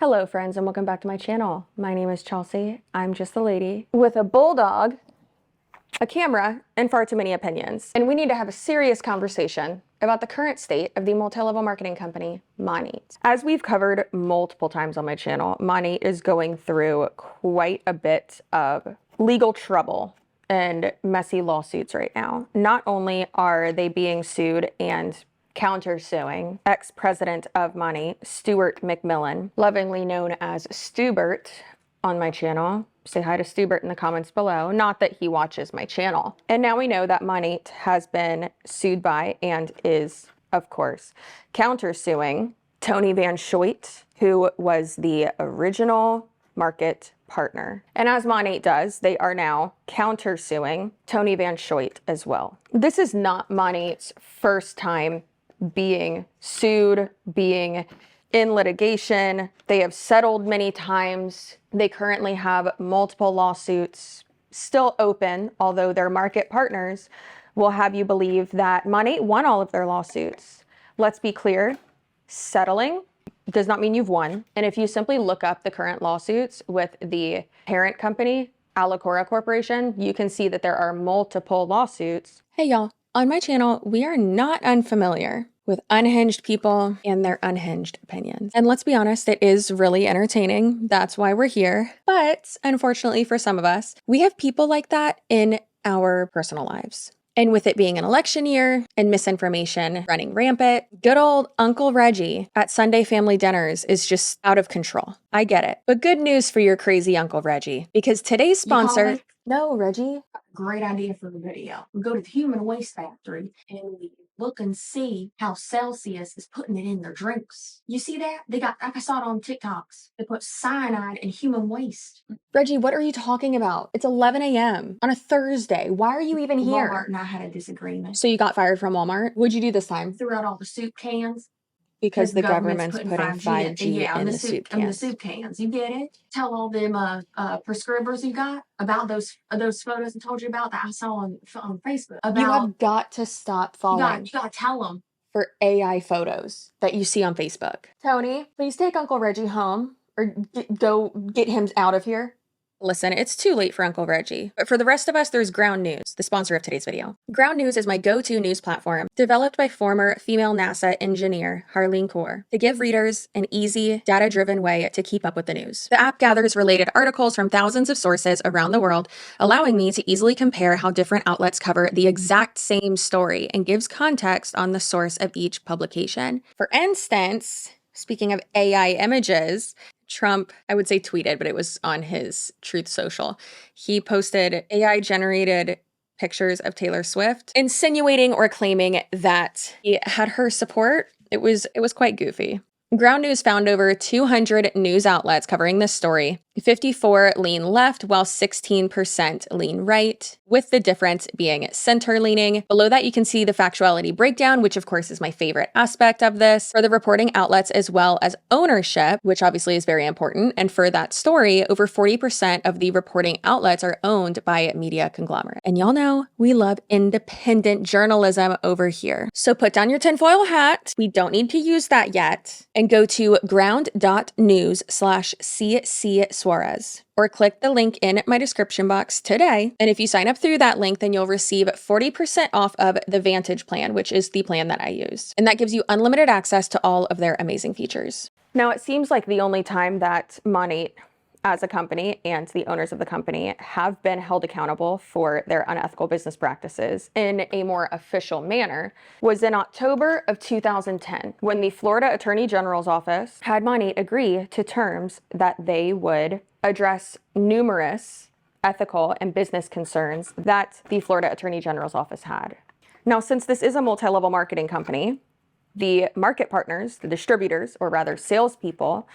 Hello friends and welcome back to my channel. My name is Chelsea. I'm just a lady with a bulldog, a camera, and far too many opinions. And we need to have a serious conversation about the current state of the multi-level marketing company, Monat. As we've covered multiple times on my channel, Monat is going through quite a bit of legal trouble and messy lawsuits right now. Not only are they being sued and countersuing ex-president of Monat, Stuart McMillan, lovingly known as Stubert on my channel. Say hi to Stubert in the comments below. Not that he watches my channel. And now we know that Monat has been sued by and is, of course, countersuing Tony Van Schoot, who was the original market partner. And as Monat does, they are now countersuing Tony Van Schoot as well. This is not Monat's first time being sued, being in litigation. They have settled many times. They currently have multiple lawsuits still open, although their market partners will have you believe that Monat won all of their lawsuits. Let's be clear, settling does not mean you've won. And if you simply look up the current lawsuits with the parent company, Alacora Corporation, you can see that there are multiple lawsuits. Hey y'all. On my channel, we are not unfamiliar with unhinged people and their unhinged opinions. And let's be honest, it is really entertaining. That's why we're here. But unfortunately for some of us, we have people like that in our personal lives. And with it being an election year and misinformation running rampant, good old Uncle Reggie at Sunday family dinners is just out of control. I get it. But good news for your crazy Uncle Reggie, because today's sponsor... No, Reggie. Great idea for the video. We go to the human waste factory and we look and see how Celsius is putting it in their drinks. You see that? They got, like I saw it on TikToks, they put cyanide in human waste. Reggie, what are you talking about? It's 11 a.m. on a Thursday. Why are you even here? Walmart and I had a disagreement. So you got fired from Walmart? What'd you do this time? Threw out all the soup cans. Because the government's putting 5G in the soup cans. In the soup cans. You get it? Tell all them prescribers you got about those photos I told you about that I saw on Facebook. About, you have got to stop following. You got to tell them. For AI photos that you see on Facebook. Tony, please take Uncle Reggie home or go get him out of here. Listen, it's too late for Uncle Reggie, but for the rest of us, there's Ground News, the sponsor of today's video. Ground News is my go-to news platform, developed by former female NASA engineer Harleen Kaur, to give readers an easy, data-driven way to keep up with the news. The app gathers related articles from thousands of sources around the world, allowing me to easily compare how different outlets cover the exact same story and gives context on the source of each publication. For instance, speaking of AI images, Trump, I would say tweeted, but it was on his Truth Social. He posted AI-generated pictures of Taylor Swift, insinuating or claiming that he had her support. It was quite goofy. Ground News found over 200 news outlets covering this story. 54 lean left, while 16% lean right, with the difference being center-leaning. Below that, you can see the factuality breakdown, which of course is my favorite aspect of this, for the reporting outlets as well as ownership, which obviously is very important. And for that story, over 40% of the reporting outlets are owned by a media conglomerate. And y'all know we love independent journalism over here. So put down your tinfoil hat. We don't need to use that yet. And go to ground.news/CC Suarez, or click the link in my description box today. And if you sign up through that link, then you'll receive 40% off of the Vantage plan, which is the plan that I use. And that gives you unlimited access to all of their amazing features. Now, it seems like the only time that Monat as a company and the owners of the company have been held accountable for their unethical business practices in a more official manner was in October of 2010, when the Florida Attorney General's office had Monat agree to terms that they would address numerous ethical and business concerns that the Florida Attorney General's office had. Now, since this is a multi-level marketing company, the market partners, the distributors, or rather salespeople,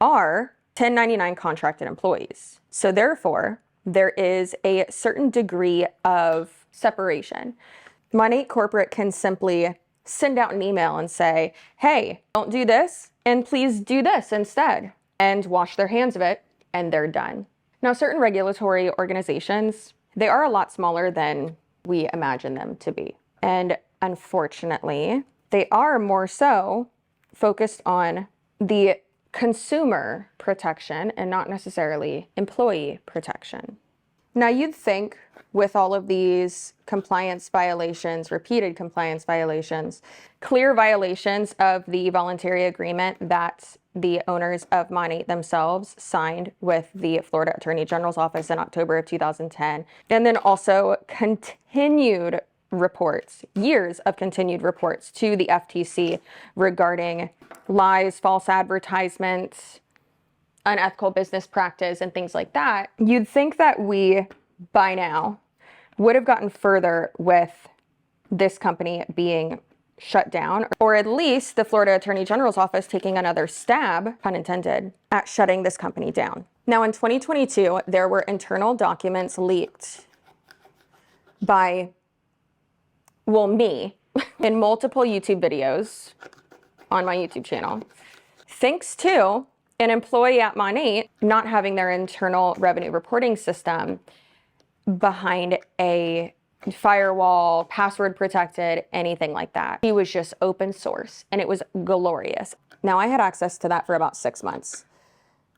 are 1099 contracted employees. So therefore, there is a certain degree of separation. Monat Corporate can simply send out an email and say, hey, don't do this, and please do this instead, and wash their hands of it, and they're done. Now, certain regulatory organizations, they are a lot smaller than we imagine them to be. And unfortunately, they are more so focused on the consumer protection and not necessarily employee protection. Now, you'd think with all of these compliance violations, repeated compliance violations, clear violations of the voluntary agreement that the owners of Monat themselves signed with the Florida Attorney General's office in October of 2010, and then also continued reports, years of continued reports to the FTC regarding lies, false advertisements, unethical business practice, and things like that, you'd think that we, by now, would have gotten further with this company being shut down, or at least the Florida Attorney General's office taking another stab, pun intended, at shutting this company down. Now, in 2022, there were internal documents leaked by, well, me, in multiple YouTube videos on my YouTube channel, thanks to an employee at Monat not having their internal revenue reporting system behind a firewall, password protected, anything like that. He was just open source and it was glorious. Now, I had access to that for about 6 months.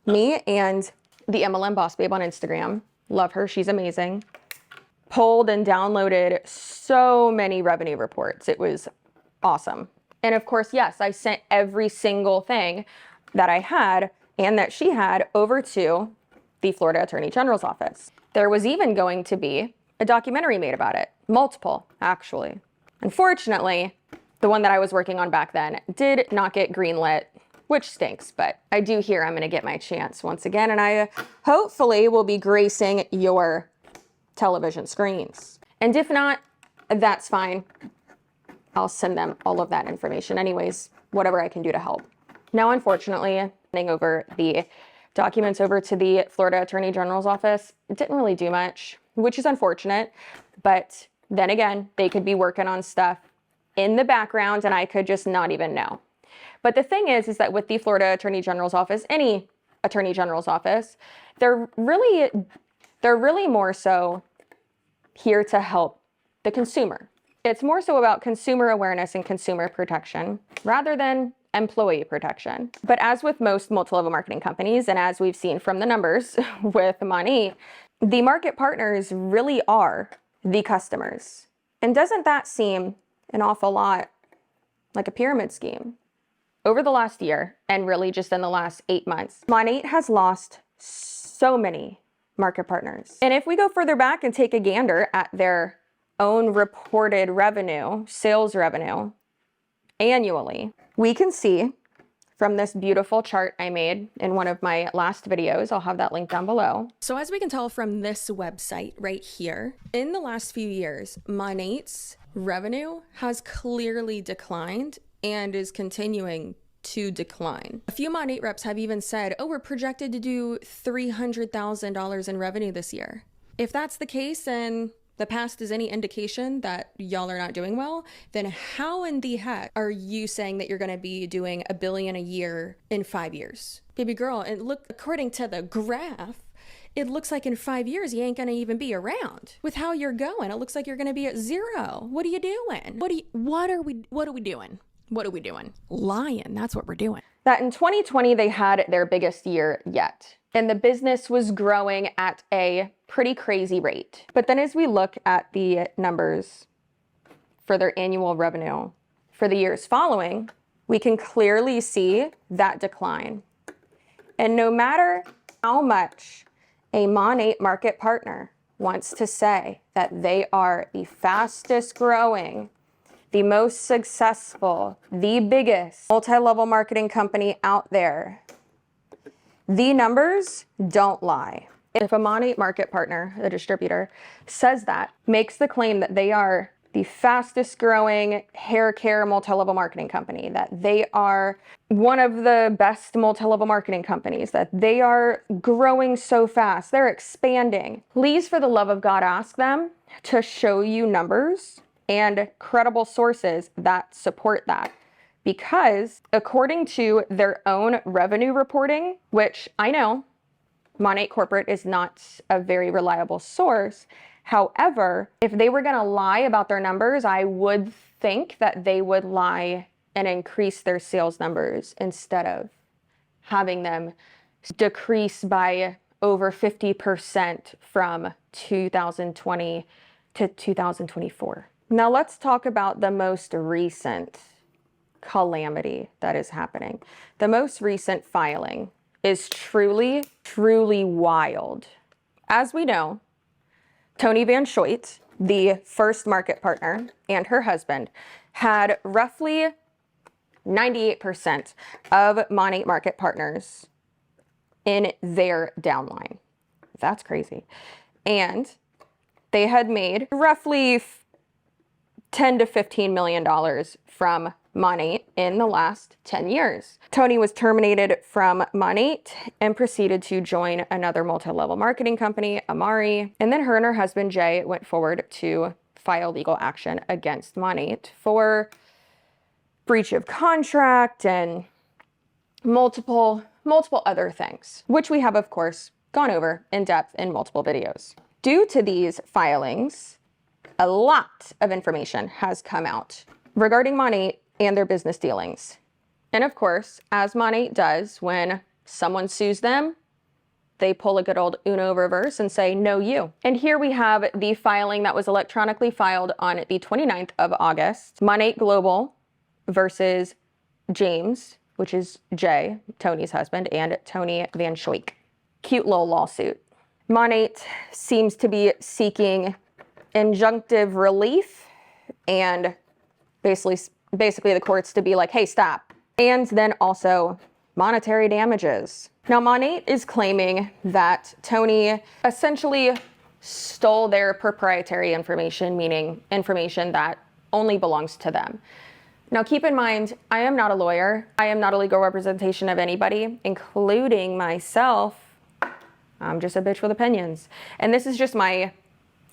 Me and the MLM boss babe on Instagram, love her, she's amazing, pulled and downloaded so many revenue reports. It was awesome. And of course, yes, I sent every single thing that I had and that she had over to the Florida Attorney General's office. There was even going to be a documentary made about it, multiple, actually. Unfortunately, the one that I was working on back then did not get greenlit, which stinks, but I do hear I'm gonna get my chance once again, and I hopefully will be gracing your television screens. And if not, that's fine. I'll send them all of that information anyways, whatever I can do to help. Now, unfortunately, sending over the documents over to the Florida Attorney General's office, it didn't really do much, which is unfortunate. But then again, they could be working on stuff in the background and I could just not even know. But the thing is that with the Florida Attorney General's office, any Attorney General's office, they're really more so here to help the consumer. It's more so about consumer awareness and consumer protection rather than employee protection. But as with most multi-level marketing companies, and as we've seen from the numbers with Monat, the market partners really are the customers. And doesn't that seem an awful lot like a pyramid scheme? Over the last year, and really just in the last 8 months, Monat has lost so many market partners. And if we go further back and take a gander at their own reported revenue, sales revenue, annually, we can see from this beautiful chart I made in one of my last videos, I'll have that link down below. So as we can tell from this website right here, in the last few years, Monat's revenue has clearly declined and is continuing to decline. A few Monat reps have even said, oh, we're projected to do $300,000 in revenue this year. If that's the case, and the past is any indication that y'all are not doing well, then how in the heck are you saying that you're going to be doing $1 billion a year in 5 years? Baby girl, and look, according to the graph, it looks like in 5 years you ain't going to even be around. With how you're going, it looks like you're going to be at zero. What are you doing? What are we doing? What are we doing? Lying, that's what we're doing. That in 2020 they had their biggest year yet, and the business was growing at a pretty crazy rate. But then as we look at the numbers for their annual revenue for the years following, we can clearly see that decline. And no matter how much a Monat market partner wants to say that they are the fastest growing, the most successful, the biggest multi-level marketing company out there, the numbers don't lie. If a Monat market partner, a distributor, says that, makes the claim that they are the fastest growing hair care multi-level marketing company, that they are one of the best multi-level marketing companies, that they are growing so fast, they're expanding, please, for the love of God, ask them to show you numbers and credible sources that support that. Because according to their own revenue reporting, which I know Monat Corporate is not a very reliable source. However, if they were going to lie about their numbers, I would think that they would lie and increase their sales numbers instead of having them decrease by over 50% from 2020 to 2024. Now let's talk about the most recent calamity that is happening. The most recent filing is truly, truly wild. As we know, Tony Van Schoyt, the first market partner, and her husband had roughly 98% of Monat market partners in their downline. That's crazy. And they had made roughly $10 to $15 million from Monat in the last 10 years. Tony was terminated from Monat and proceeded to join another multi-level marketing company, Amari. And then her and her husband, Jay, went forward to file legal action against Monat for breach of contract and multiple other things, which we have, of course, gone over in depth in multiple videos. Due to these filings, a lot of information has come out regarding Monat and their business dealings. And of course, as Monat does when someone sues them, they pull a good old Uno reverse and say, no, you. And here we have the filing that was electronically filed on the 29th of August. Monat Global versus James, which is Jay, Tony's husband, and Tony Van Schoyt. Cute little lawsuit. Monat seems to be seeking injunctive relief and basically the courts to be like, hey, stop. And then also monetary damages. Now, Monat is claiming that Tony essentially stole their proprietary information, meaning information that only belongs to them. Now, keep in mind, I am not a lawyer. I am not a legal representation of anybody, including myself. I'm just a bitch with opinions. And this is just my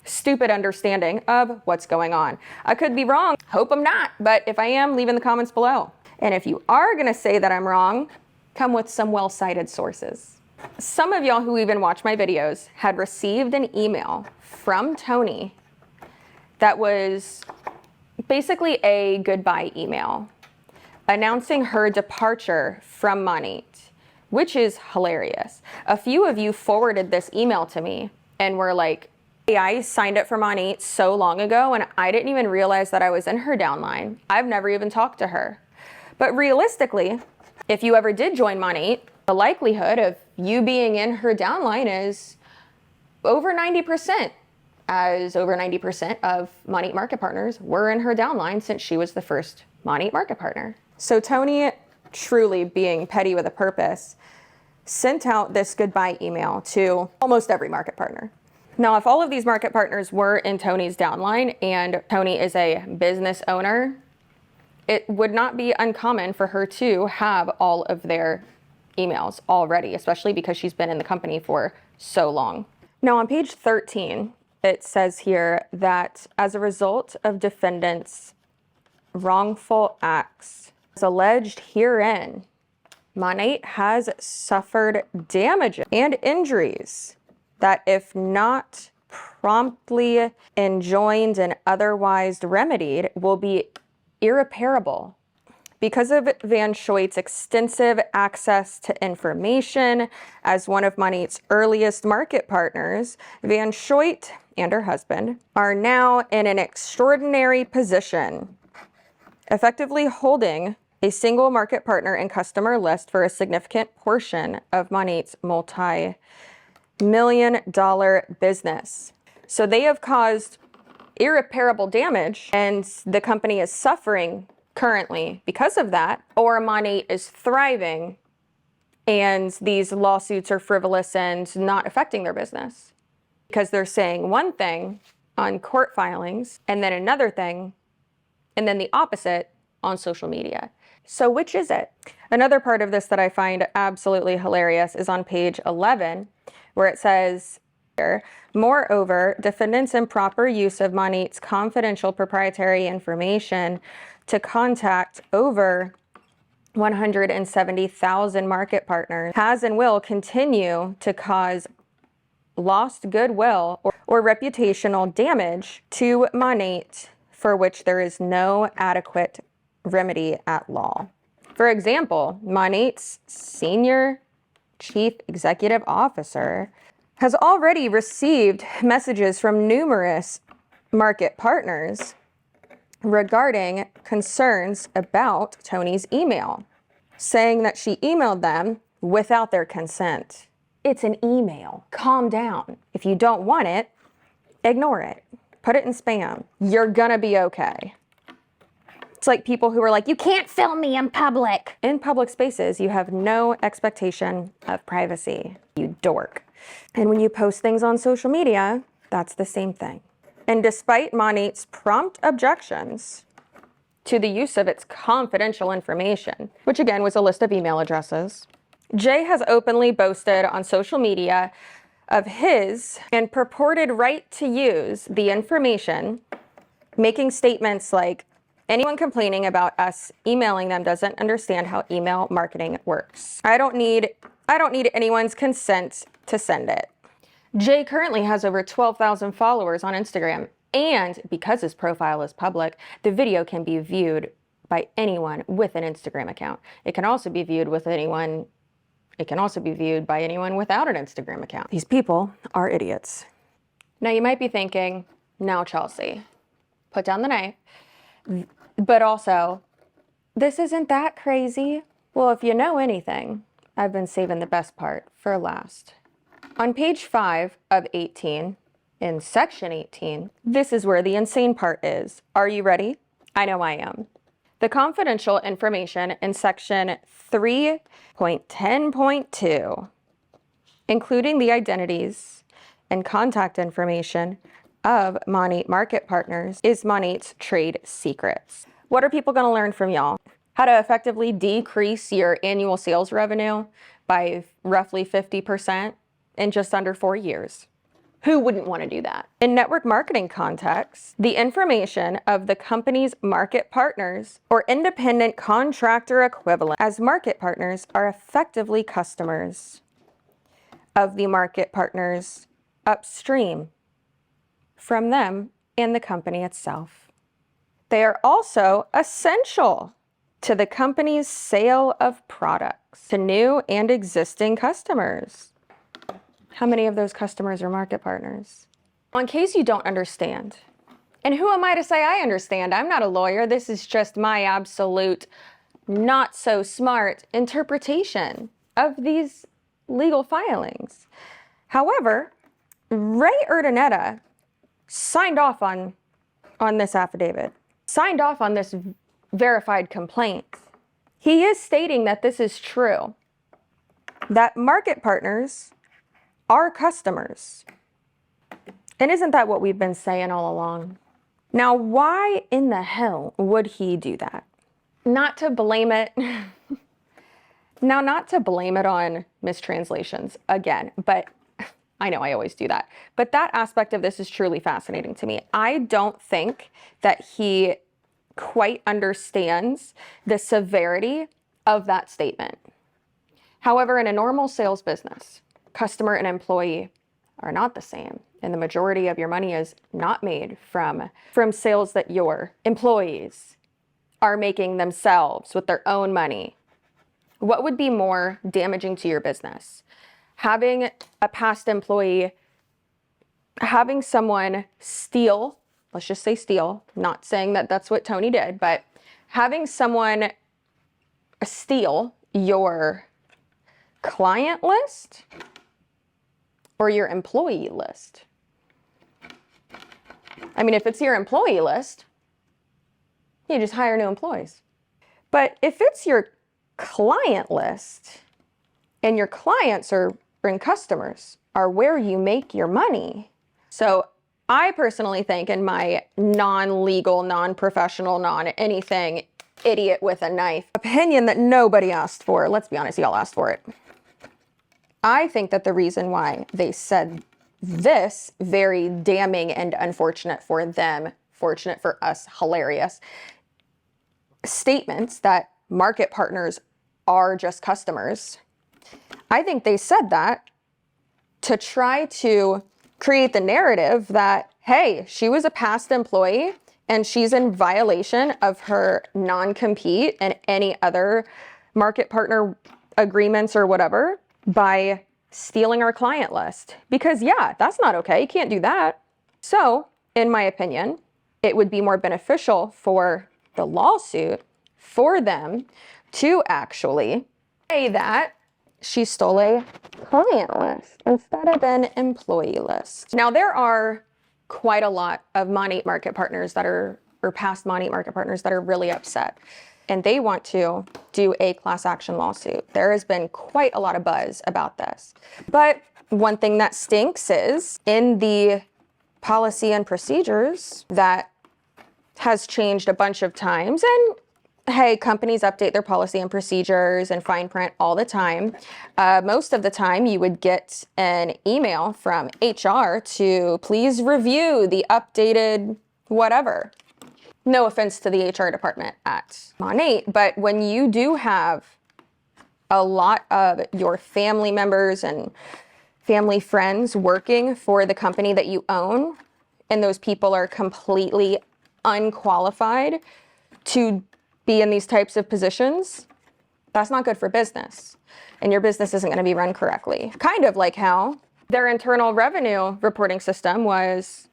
stupid understanding of what's going on. I could be wrong. Hope I'm not. But if I am, leave in the comments below. And if you are going to say that I'm wrong, come with some well-cited sources. Some of y'all who even watch my videos had received an email from Tony that was basically a goodbye email announcing her departure from Monat, which is hilarious. A few of you forwarded this email to me and were like, hey, I signed up for Monat so long ago and I didn't even realize that I was in her downline. I've never even talked to her. But realistically, if you ever did join Monat, the likelihood of you being in her downline is over 90%, as over 90% of Monat market partners were in her downline since she was the first Monat market partner. So Tony, truly being petty with a purpose, sent out this goodbye email to almost every market partner. Now, if all of these market partners were in Tony's downline and Tony is a business owner, it would not be uncommon for her to have all of their emails already, especially because she's been in the company for so long. Now, on page 13, it says here that as a result of defendants' wrongful acts, as alleged herein, Monat has suffered damages and injuries that, if not promptly enjoined and otherwise remedied, will be irreparable. Because of Van Schoyt's extensive access to information as one of Monat's earliest market partners, Van Schoyt and her husband are now in an extraordinary position, effectively holding a single market partner and customer list for a significant portion of Monat's multi-million-dollar business. So they have caused irreparable damage, and the company is suffering currently because of that, or Monat is thriving and these lawsuits are frivolous and not affecting their business because they're saying one thing on court filings and then another thing and then the opposite on social media. So which is it? Another part of this that I find absolutely hilarious is on page 11, where it says, moreover, defendants' improper use of Monat's confidential proprietary information to contact over 170,000 market partners has and will continue to cause lost goodwill or reputational damage to Monat, for which there is no adequate remedy at law. For example, Monat's senior chief executive officer has already received messages from numerous market partners regarding concerns about Tony's email, saying that she emailed them without their consent. It's an email. Calm down. If you don't want it, ignore it. Put it in spam. You're gonna be okay. It's like people who are like, you can't film me in public. In public spaces, you have no expectation of privacy, you dork. And when you post things on social media, that's the same thing. And despite Monat's prompt objections to the use of its confidential information, which again was a list of email addresses, Jay has openly boasted on social media of his and purported right to use the information, making statements like, anyone complaining about us emailing them doesn't understand how email marketing works. I don't need anyone's consent to send it. Jay currently has over 12,000 followers on Instagram, and because his profile is public, the video can be viewed by anyone with an Instagram account. It can also be viewed by anyone without an Instagram account. These people are idiots. Now you might be thinking, now Chelsea, put down the knife. But also, this isn't that crazy. Well, if you know anything, I've been saving the best part for last. On page 5 of 18, in section 18, this is where the insane part is. Are you ready? I know I am. The confidential information in section 3.10.2, including the identities and contact information of Monat market partners, is Monat's trade secrets. What are people going to learn from y'all? How to effectively decrease your annual sales revenue by roughly 50% in just under 4 years. Who wouldn't want to do that? In network marketing context, the information of the company's market partners or independent contractor equivalent as market partners are effectively customers of the market partners upstream from them and the company itself. They are also essential to the company's sale of products to new and existing customers. How many of those customers are market partners? In case you don't understand, and who am I to say I understand? I'm not a lawyer. This is just my absolute not so smart interpretation of these legal filings. However, Ray Urdaneta signed off on this affidavit, signed off on this verified complaint. He is stating that this is true, that market partners are customers. And isn't that what we've been saying all along? Now, why in the hell would he do that? Not to blame it. Now, not to blame it on mistranslations again, but I know I always do that. But that aspect of this is truly fascinating to me. I don't think that he quite understands the severity of that statement. However, in a normal sales business, customer and employee are not the same. And the majority of your money is not made from sales that your employees are making themselves with their own money. What would be more damaging to your business? Having a past employee, having someone steal, let's just say steal, not saying that that's what Tony did, but having someone steal your client list or your employee list. I mean, if it's your employee list, you just hire new employees. But if it's your client list and your clients and customers are where you make your money. So I personally think, in my non-legal, non-professional, non-anything idiot with a knife opinion that nobody asked for, let's be honest, y'all asked for it. I think that the reason why they said this very damning and unfortunate for them, fortunate for us, hilarious statements that market partners are just customers, I think they said that to try to create the narrative that, hey, she was a past employee and she's in violation of her non-compete and any other market partner agreements or whatever by stealing our client list. Because yeah, that's not okay. You can't do that. So, in my opinion, it would be more beneficial for the lawsuit for them to actually say that she stole a client list instead of an employee list. Now, there are quite a lot of Monat market partners that are, or past Monat market partners that are really upset, and they want to do a class action lawsuit. There has been quite a lot of buzz about this. But one thing that stinks is in the policy and procedures that has changed a bunch of times, and hey, companies update their policy and procedures and fine print all the time. Most of the time you would get an email from HR to please review the updated whatever. No offense to the HR department at Monat, but when you do have a lot of your family members and family friends working for the company that you own, and those people are completely unqualified to be in these types of positions, that's not good for business. And your business isn't going to be run correctly. Kind of like how their internal revenue reporting system was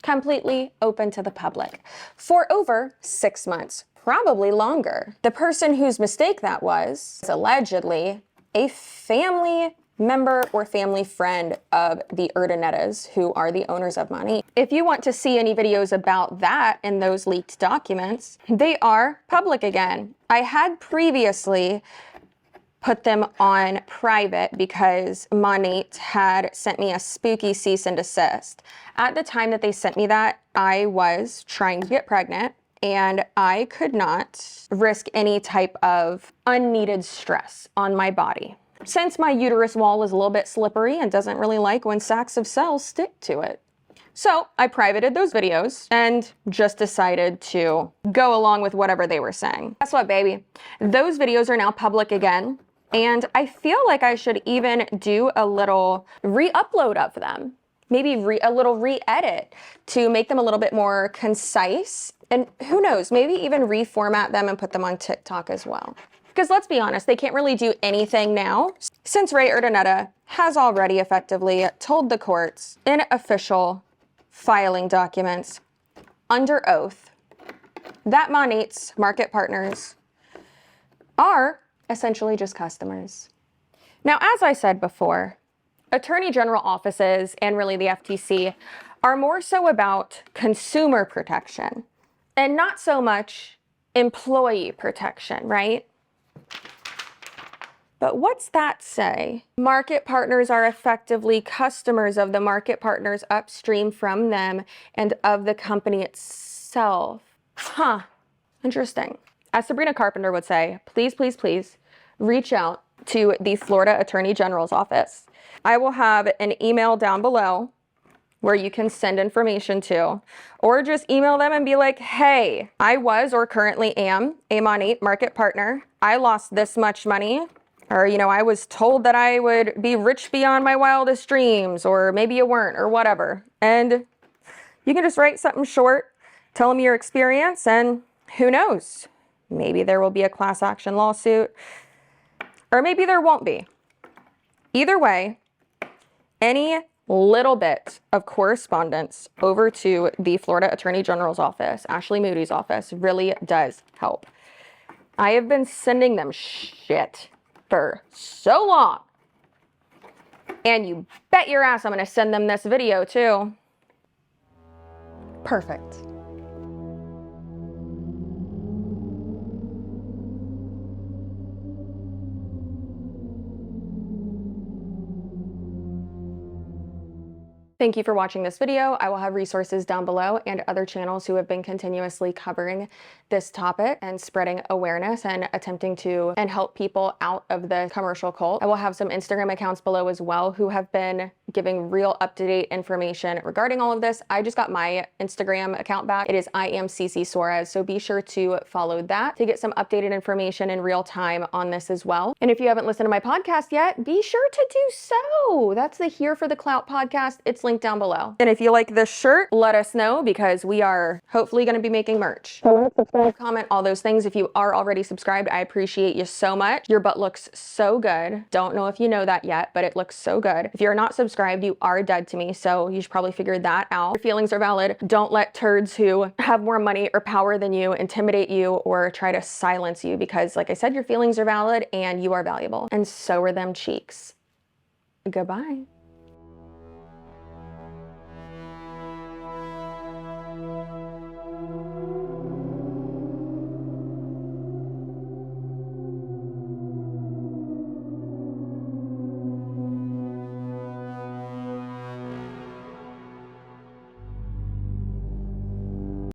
completely open to the public for over 6 months, probably longer. The person whose mistake that was allegedly a family member or family friend of the Urdanettas, who are the owners of Monat. If you want to see any videos about that in those leaked documents, they are public again. I had previously put them on private because Monat had sent me a spooky cease and desist. At the time that they sent me that, I was trying to get pregnant and I could not risk any type of unneeded stress on my body, since my uterus wall is a little bit slippery and doesn't really like when sacks of cells stick to it. So I privated those videos and just decided to go along with whatever they were saying. Guess what, baby? Those videos are now public again, and I feel like I should even do a little re-upload of them. Maybe a little re-edit to make them a little bit more concise, and who knows, maybe even reformat them and put them on TikTok as well. Because let's be honest, they can't really do anything now since Ray Urdaneta has already effectively told the courts in official filing documents under oath that Monat's market partners are essentially just customers. Now, as I said before, attorney general offices and really the FTC are more so about consumer protection and not so much employee protection, right? But what's that say? Market partners are effectively customers of the market partners upstream from them and of the company itself. Huh, interesting. As Sabrina Carpenter would say, please, please, please reach out to the Florida Attorney General's office. I will have an email down below where you can send information to, or just email them and be like, hey, I was or currently am a Monat market partner. I lost this much money, or, you know, I was told that I would be rich beyond my wildest dreams, or maybe you weren't, or whatever. And you can just write something short, tell them your experience, and who knows? Maybe there will be a class action lawsuit, or maybe there won't be. Either way, any little bit of correspondence over to the Florida Attorney General's office, Ashley Moody's office, really does help. I have been sending them shit for so long. And you bet your ass I'm gonna send them this video too. Perfect. Thank you for watching this video. I will have resources down below and other channels who have been continuously covering this topic and spreading awareness and attempting to help people out of the commercial cult. I will have some Instagram accounts below as well who have been giving real up-to-date information regarding all of this. I just got my Instagram account back. It is I am CC Suarez, so be sure to follow that to get some updated information in real time on this as well. And if you haven't listened to my podcast yet, be sure to do so. That's the Here for the Clout podcast. It's linked down below. And if you like this shirt, let us know because we are hopefully going to be making merch. Subscribe, comment, all those things. If you are already subscribed, I appreciate you so much. Your butt looks so good. Don't know if you know that yet, but it looks so good. If you're not subscribed, you are dead to me, so you should probably figure that out. Your feelings are valid. Don't let turds who have more money or power than you intimidate you or try to silence you because, like I said, your feelings are valid and you are valuable. And so are them cheeks. Goodbye.